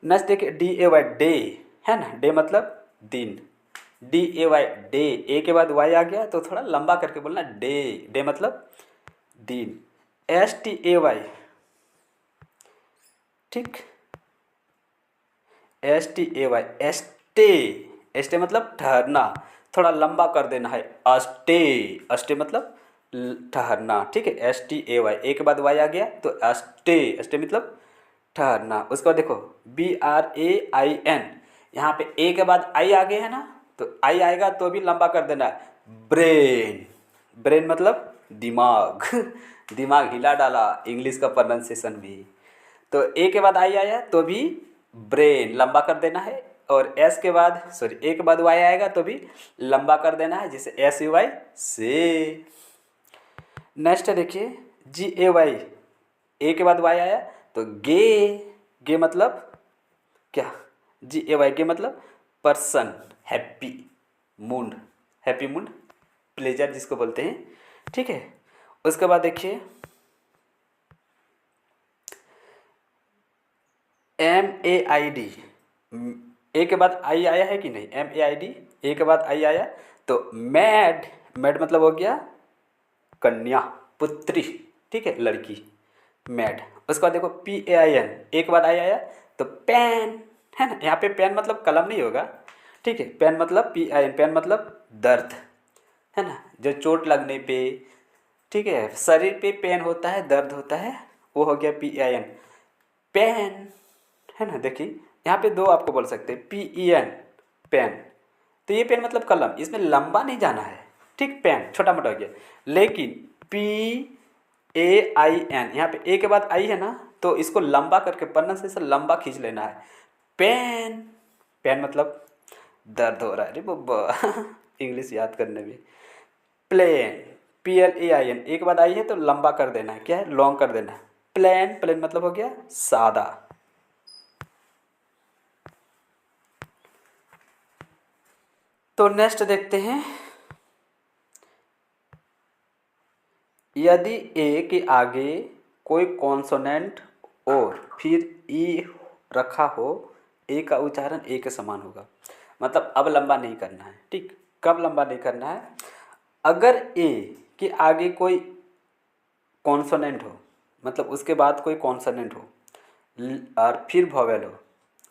नेक्स्ट देखिए डी ए वाई, डे, है ना, डे मतलब दिन, डी ए वाई, डे, ए के बाद वाई आ गया तो थोड़ा लंबा करके बोलना, डे, डे मतलब दिन। एस टी ए वाई, ठीक, एस टी ए वाई, एस्टे, एस्टे मतलब ठहरना, थोड़ा लंबा कर देना है, अस्टे, अस्टे मतलब ठहरना, ठीक है, एस टी ए वाई, ए के बाद वाई आ गया तो अस्टे, अस्टे मतलब ठहरना। उसके बाद देखो B R A I N, यहाँ पे ए के बाद आई आ गया है ना, तो आई आएगा तो भी लंबा कर देना है, ब्रेन, ब्रेन मतलब दिमाग दिमाग हिला डाला इंग्लिश का प्रोनाउंसिएशन भी। तो ए के बाद आई आया तो भी ब्रेन लंबा कर देना है, और एस के बाद, सॉरी, ए के बाद वाई आएगा तो भी लंबा कर देना है, जैसे एस यू वाई, से। नेक्स्ट है देखिए जी ए वाई, ए के बाद वाई आया तो गे, गे मतलब क्या, जी ए वाई, गे मतलब person, happy mood, happy mood, pleasure जिसको बोलते हैं, ठीक है। उसके बाद देखिए एम ए आई डी, ए के बाद आई आया है कि नहीं, एम ए आई डी, ए के बाद आई आया तो मैड, मैड मतलब हो गया कन्या, पुत्री, ठीक है, लड़की, मैड। उसके बाद देखो पी ए आई एन, ए के बाद आई आया तो पेन, है ना, यहाँ पे पेन मतलब कलम नहीं होगा, ठीक है, पेन मतलब पी आई एन, पेन मतलब दर्द, है ना, जो चोट लगने पे, ठीक है, शरीर पे पेन होता है, दर्द होता है, वो हो गया पी आई एन, पेन, है ना। देखिए यहाँ पे दो आपको बोल सकते हैं, पी ई एन, पेन, तो ये पेन मतलब कलम, इसमें लंबा नहीं जाना है, ठीक, पेन छोटा मोटा हो गया। लेकिन PAIN, यहाँ पे ए के बाद आई है ना, तो इसको लंबा करके पन्ना से इसे लंबा खींच लेना है। पेन, पेन मतलब दर्द हो रहा है रे बब्बा इंग्लिश याद करने में। प्लेन, PLAIN, एक बार आई है तो लंबा कर देना है, क्या है, लॉन्ग कर देना है। प्लेन, प्लेन मतलब हो गया सादा। तो नेक्स्ट देखते हैं, यदि ए के आगे कोई कॉन्सोनेंट और फिर ई रखा हो, ए का उच्चारण ए के समान होगा। मतलब अब लंबा नहीं करना है, ठीक। कब लंबा नहीं करना है, अगर ए के आगे कोई कॉन्सोनेंट हो, मतलब उसके बाद कोई कॉन्सोनेंट हो और फिर वॉवेल हो,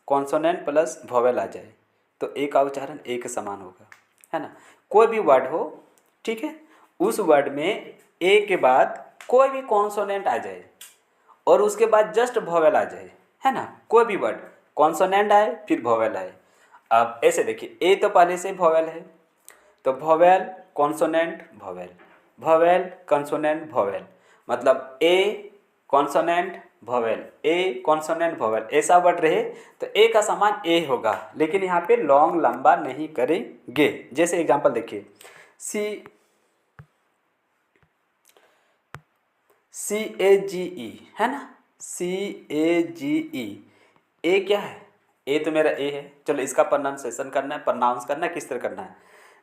कॉन्सोनेंट प्लस वॉवेल आ जाए, तो ए का उच्चारण ए के समान होगा, है ना। कोई भी वर्ड हो, ठीक है, उस वर्ड में ए के बाद कोई भी कॉन्सोनेंट आ जाए और उसके बाद जस्ट वॉवेल आ जाए, है ना। कोई भी वर्ड कॉन्सोनेंट आए फिर वॉवेल आए। अब ऐसे देखिए, ए तो पहले से वॉवेल है, तो vowel consonant vowel, vowel consonant vowel, मतलब ए कॉन्सोनेंट वॉवेल, ए कॉन्सोनेंट वॉवेल, ऐसा वर्ड रहे तो ए का समान ए होगा। लेकिन यहाँ पे लॉन्ग लंबा नहीं करेंगे। जैसे एग्जांपल देखिए, CAGE, है ना, CAGE, ए क्या है, ए तो मेरा ए है। चलो इसका प्रोनाउंसिएशन करना है, प्रोनाउंस करना है, किस तरह करना है।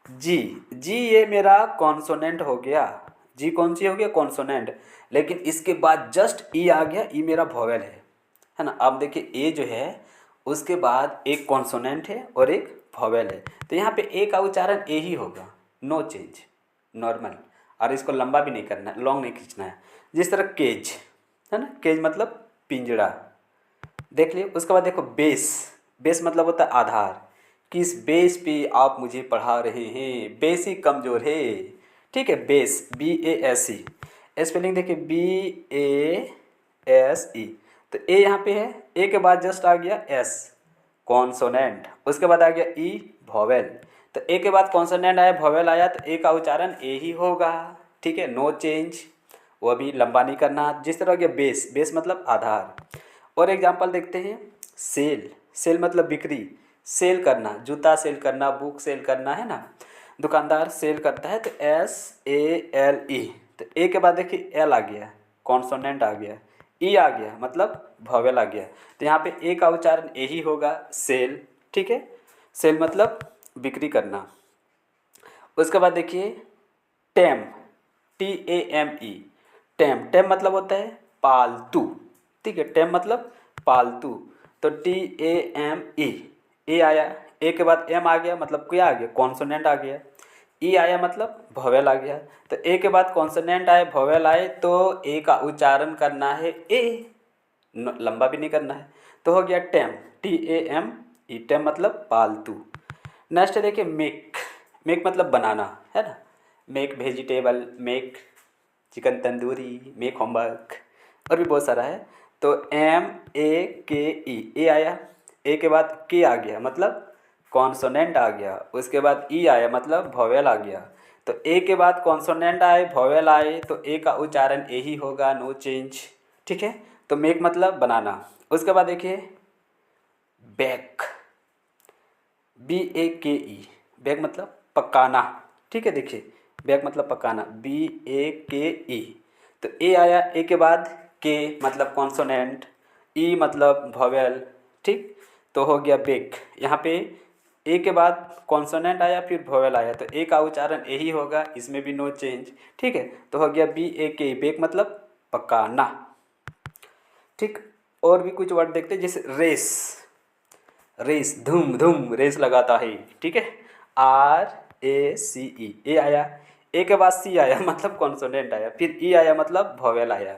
जी, जी ये मेरा कॉन्सोनेंट हो गया, जी कौन सी हो गया, कॉन्सोनेंट। लेकिन इसके बाद जस्ट ई आ गया, ई मेरा वॉवेल है ना। अब देखिए ए जो है उसके बाद एक कॉन्सोनेंट है और एक वॉवेल है, तो यहाँ पे ए का उच्चारण ए ही होगा, नो चेंज, नॉर्मल। और इसको लंबा भी नहीं करना है, लॉन्ग नहीं खींचना है। जिस तरह केज, है ना, केज मतलब पिंजड़ा, देख लिए। उसके बाद देखो बेस, बेस मतलब होता है आधार, किस बेस पे आप मुझे पढ़ा रहे हैं, बेस ही कमज़ोर है, ठीक है। बेस, BASE, स्पेलिंग देखिए BASE, तो ए यहाँ पे है, ए के बाद जस्ट आ गया एस कॉन्सोनेंट, उसके बाद आ गया ई वॉवेल, तो ए के बाद कॉन्सोनेंट आया, वॉवेल आया, तो ए का उच्चारण ए ही होगा, ठीक है, नो चेंज, वो भी लंबा नहीं करना। जिस तरह हो गया बेस, बेस मतलब आधार। और एग्जांपल देखते हैं, सेल, सेल मतलब बिक्री, सेल करना, जूता सेल करना, बुक सेल करना, है ना, दुकानदार सेल करता है, तो SALE, तो ए के बाद देखिए एल आ गया, कॉन्सोनेंट आ गया, ई आ गया मतलब वॉवेल आ गया, तो यहाँ पे ए का उच्चारण ए ही होगा, सेल, ठीक है। सेल मतलब बिक्री करना। उसके बाद देखिए टेम, TAME, टेम, टेम मतलब होता है पालतू, ठीक है, टेम मतलब पालतू, तो TAME, ए आया, ए के बाद एम आ गया मतलब क्या आ गया, कॉन्सोनेंट आ गया, ई आया मतलब वॉवेल आ गया, तो ए के बाद कॉन्सोनेंट आए, वॉवेल आए, तो ए का उच्चारण करना है ए, लंबा भी नहीं करना है, तो हो गया टेम, TAME, टेम मतलब पालतू। नेक्स्ट देखिए मेक, मेक मतलब बनाना, है ना, make vegetable, make chicken tandoori, make homework, और भी बहुत सारा है। तो MAKE, ए आया, ए के बाद के आ गया मतलब कॉन्सोनेंट आ गया, उसके बाद ई आया मतलब वॉवेल आ गया, तो ए के बाद कॉन्सोनेंट आए, वॉवेल आए, तो ए का उच्चारण ए ही होगा, नो चेंज, ठीक है। तो मेक मतलब बनाना। उसके बाद देखिए बेक, BAKE, बेक मतलब पकाना, ठीक है। देखिए बेक मतलब पकाना, BAKE, तो ए आया, ए के बाद के मतलब कॉन्सोनेंट, ई मतलब वॉवेल, ठीक, तो हो गया बेक। यहाँ पे ए के बाद कॉन्सोनेंट आया फिर वॉवेल आया, तो ए का उच्चारण ए ही होगा, इसमें भी नो चेंज, ठीक है। तो हो गया BAKE, बेक मतलब पकाना, ठीक। और भी कुछ वर्ड देखते हैं, जैसे रेस, रेस धूम धूम रेस लगाता है, ठीक है, RACE, ए आया, ए के बाद सी आया मतलब कॉन्सोनेंट आया, फिर ई आया मतलब वॉवेल आया,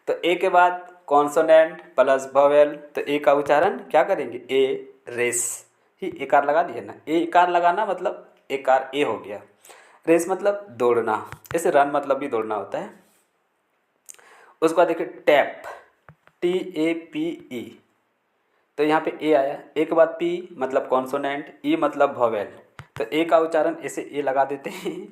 तो ए के बाद कॉन्सोनेंट प्लस वॉवेल, तो ए का उच्चारण क्या करेंगे, ए, रेस ही एकार लगा दिया ना, ए एकार लगाना मतलब एकार ए हो गया। रेस मतलब दौड़ना, ऐसे रन मतलब भी दौड़ना होता है। उसके बाद देखिए टैप, TAPE, तो यहाँ पे ए आया, ए के बाद पी मतलब कॉन्सोनेंट, ई मतलब वॉवेल, तो ए का उच्चारण ऐसे ए लगा देते हैं,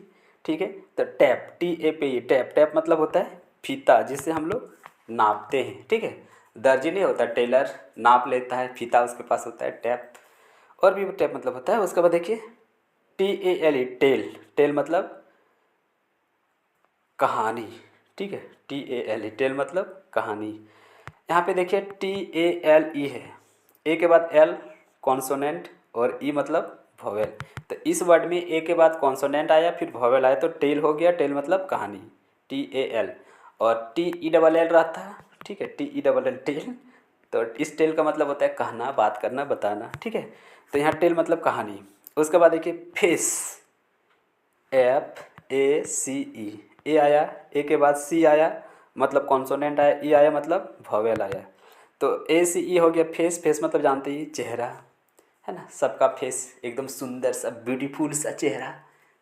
ठीक है। तो टैप, TAPE, टैप, टैप मतलब होता है फीता, जिससे हम लोग नापते हैं, ठीक है। दर्जी नहीं होता, टेलर नाप लेता है, फीता उसके पास होता है, टैप। और भी टैप मतलब होता है। उसके बाद देखिए TALE, टेल, टेल मतलब कहानी, ठीक है। TALE, टेल मतलब कहानी। यहाँ पे देखिए TALE है, ए के बाद एल कॉन्सोनेंट और ई मतलब वोवेल। तो इस वर्ड में ए के बाद कॉन्सोनेंट आया फिर वोवेल आया तो टेल हो गया, टेल मतलब कहानी, TAL। और TELL रहता है, ठीक है, TELL, टेल। तो इस टेल का मतलब होता है कहना, बात करना, बताना, ठीक है। तो यहाँ टेल मतलब कहानी। उसके बाद देखिए फेस, FACE, ए आया, ए के बाद सी आया मतलब कॉन्सोनेंट आया, ई आया मतलब वोवेल आया। तो ACE हो गया फेस, फेस मतलब जानते ही चेहरा, है ना। सबका फेस एकदम सुंदर सा ब्यूटीफुल सा चेहरा,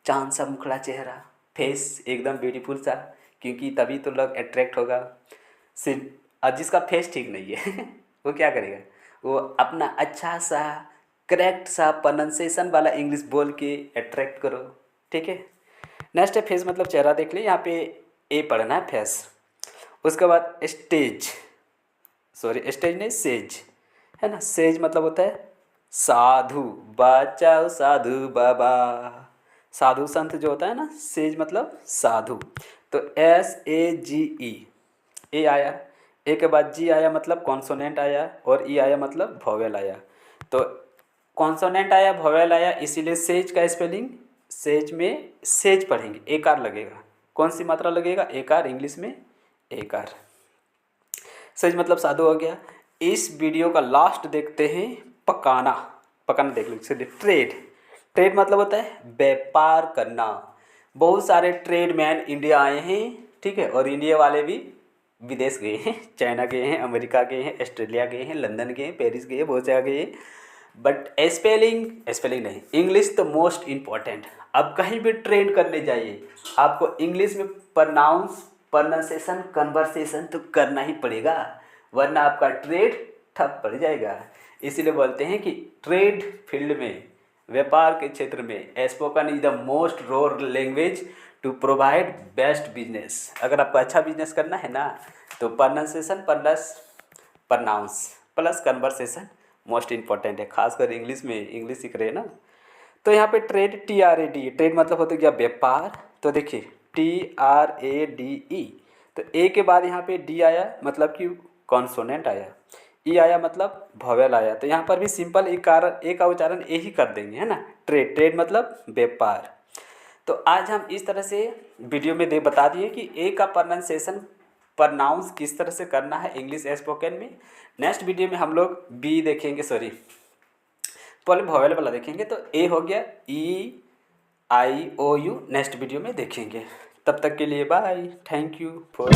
चांद सा मुखड़ा चेहरा, फेस एकदम ब्यूटीफुल सा, क्योंकि तभी तो लोग अट्रैक्ट होगा। सिर्फ और जिसका फेस ठीक नहीं है वो क्या करेगा, वो अपना अच्छा सा करेक्ट सा प्रोनाउंसिएशन वाला इंग्लिश बोल के अट्रैक्ट करो, ठीक है। नेक्स्ट है फेस मतलब चेहरा, देख ले यहाँ पे ए पढ़ना है फेस। उसके बाद स्टेज, सॉरी स्टेज नहीं सेज, है ना। सेज मतलब होता है साधु, बचाओ साधु बाबा, साधु संत जो होता है ना, सेज मतलब साधु। तो SAGE, ए आया, ए के बाद जी आया मतलब कॉन्सोनेंट आया और ई आया मतलब वोवेल आया। तो कॉन्सोनेंट आया, वोवेल आया, इसीलिए सेज का स्पेलिंग, सेज में सेज पढ़ेंगे, एकार लगेगा। कौन सी मात्रा लगेगा, एकार, इंग्लिश में एकार। सेज मतलब साधु हो गया। इस वीडियो का लास्ट देखते हैं पकाना, पकाना देख लीजिए। ट्रेड, ट्रेड मतलब होता है व्यापार करना। बहुत सारे ट्रेड मैन इंडिया आए हैं, ठीक है, और इंडिया वाले भी विदेश गए हैं, चाइना गए हैं, अमेरिका गए हैं, ऑस्ट्रेलिया गए हैं, लंदन गए हैं, पेरिस गए हैं, बहुत जगह गए हैं। बट स्पेलिंग, स्पेलिंग नहीं, इंग्लिश तो मोस्ट इम्पॉर्टेंट। अब कहीं भी ट्रेड करने जाइए आपको इंग्लिश में प्रोनाउंसिएशन, कन्वर्सेशन तो करना ही पड़ेगा, वरना आपका ट्रेड ठप पड़ जाएगा। इसीलिए बोलते हैं कि ट्रेड फील्ड में, व्यापार के क्षेत्र में spoken is the most roar language to provide best business. अगर आपको अच्छा बिजनेस करना है ना, तो pronunciation plus pronounce plus conversation most important है, खासकर इंग्लिश में, इंग्लिश सीख रहे हैं ना। तो यहाँ पे ट्रेड, TRAD, ट्रेड मतलब होता है क्या, व्यापार। तो देखिए TRADE, तो ए के बाद यहाँ पे डी आया मतलब कि कॉन्सोनेंट आया, ई आया मतलब वोवेल आया। तो यहाँ पर भी सिंपल एक का उच्चारण ए ही कर देंगे, है ना। ट्रेड, ट्रेड मतलब व्यापार। तो आज हम इस तरह से वीडियो में बता दिए कि ए का प्रोनाउंसिएशन, प्रनाउंस किस तरह से करना है इंग्लिश स्पोकन में। नेक्स्ट वीडियो में हम लोग बी देखेंगे, सॉरी पहले वोवेल वाला देखेंगे। तो ए हो गया, EIOU नेक्स्ट वीडियो में देखेंगे। तब तक के लिए बाय, थैंक यू फॉर